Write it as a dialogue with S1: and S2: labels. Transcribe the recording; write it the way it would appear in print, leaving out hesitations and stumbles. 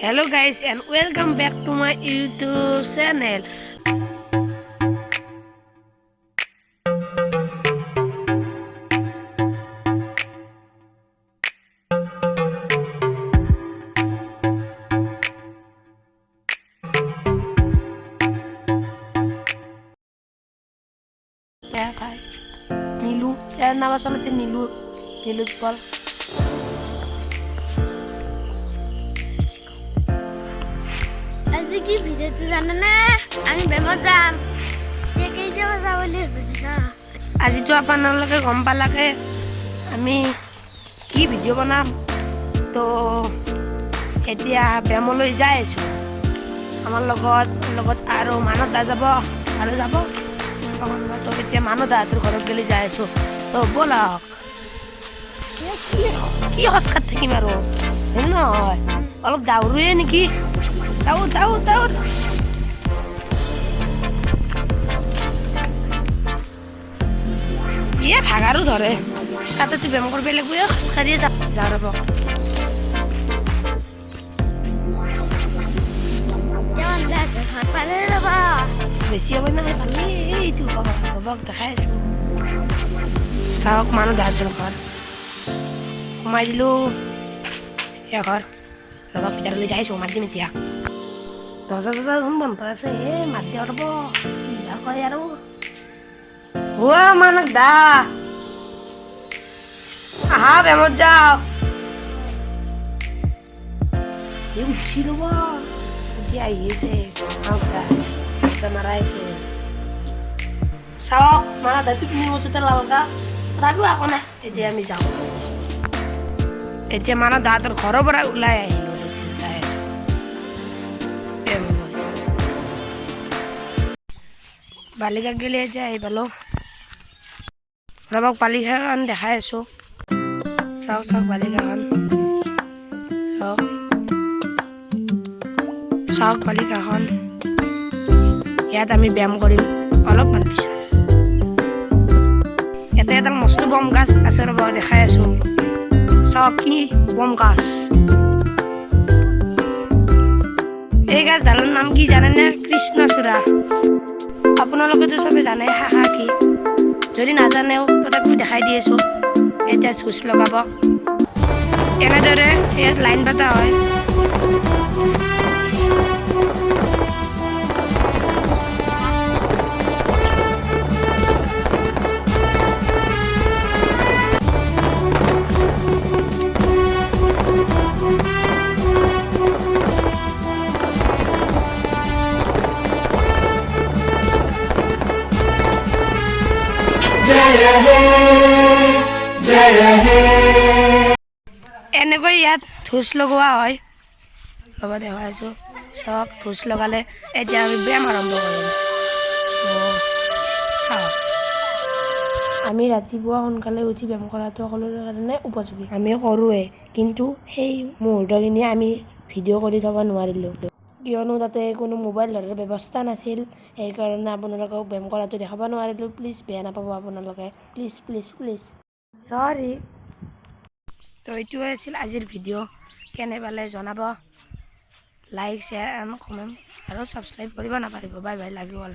S1: Hello guys and welcome back to my YouTube channel. Ya guys, Nilu, ya nama salutnya Nilu Pal.
S2: আজি কি ভিডিঅ'টো জানানে আমি বেমত যাম কেইটা বজা বুলি ভাবিছা
S1: আজিতো আপোনালোকে গম পালাকে আমি কি ভিডিঅ' বনাম তো এতিয়া বেমলৈ যাই আছো আমাৰ লগত আৰু মানৱ দা যাব তো এতিয়া মানৱ দাহঁতৰ ঘৰত গেলি যাই আছো তো ব'লক কি হস্কাত থাকিম আৰু নহয় অলপ দাউৰোৱে নেকি দাউৰ ইয়ে ভাগাৰো ধৰে তাতেতো ব্যায়াম কৰিব লাগিব খোজকাঢ়িয়ে যাওঁ ৰ'ব বেছি হ'ব নহয় পালি এইটো হ'বক দেখাই আছোঁ চাওক মানুহ দাহঁতৰ ঘৰ সোমাই দিলোঁ এতিয়া ঘৰ ৰ'ব ভিতৰলৈ যাইছোঁ মাত দিম এতিয়া দৰ্জা দেখোন বন্ধ আছে মাত দিয়া ৰ'ব কিবা কয় আৰু মানক দা আহা বেমত যাও উঠছি ৰ'ব এতিয়া আহিছে মাৰাইছে চাওক মাৰা দাঁতি পিনি মজুতে লালকা ৰাখো আকৌ নাই এতিয়া আমি যাওঁ এতিয়া মাৰা দাঁতৰ ঘৰৰ পৰা ওলাই আহিলো চাই বালিকাক গেলি এতিয়া আহি পালো ৰ'বক বালিকাখন দেখাই আছো চাওক বালিকাখন চাওক বালিকাখন ইয়াত আমি ব্যায়াম কৰিম অলপমান পিছত ইয়াতে এটা মস্ত বম গাছ আছে ৰ'ব দেখাই আছো চাওক কি বম গাছ এই গাছডালৰ নাম কি জানেনে কৃষ্ণচূড়া আপোনালোকেতো চবে জানে শাখা কি যদি নাজানেও তথাপিও দেখাই দি আছো এতিয়া ঝুচ লগাব এনেদৰে ইয়াত লাইন পাতা হয় এনেকৈ ইয়াত ধুচ লগোৱা হয় ৰ'ব দেখাইছোঁ চাওক ধুচ লগালে এতিয়া আমি ব্যায়াম আৰম্ভ কৰিম চাওক আমি ৰাতিপুৱা সোনকালে উঠি ব্যায়াম কৰাটো সকলোৰে কাৰণে উপযোগী আমি কৰোঁৱে কিন্তু সেই মুহূৰ্তখিনি আমি ভিডিঅ' কৰি থ'ব নোৱাৰিলোঁ কিয়নো তাতে কোনো মোবাইল ধৰাৰ ব্যৱস্থা নাছিল সেইকাৰণে আপোনালোকক ব্যায়াম কৰাটো দেখাব নোৱাৰিলোঁ প্লিজ বেয়া নাপাব আপোনালোকে প্লিজ চৰি তো এইটোৱে আছিল আজিৰ ভিডিঅ' কেনে পালে জনাব লাইক শ্বেয়াৰ এণ্ড কমেণ্ট আৰু ছাবস্ক্ৰাইব কৰিব নাপাহৰিব বাই লাভ ইউ অল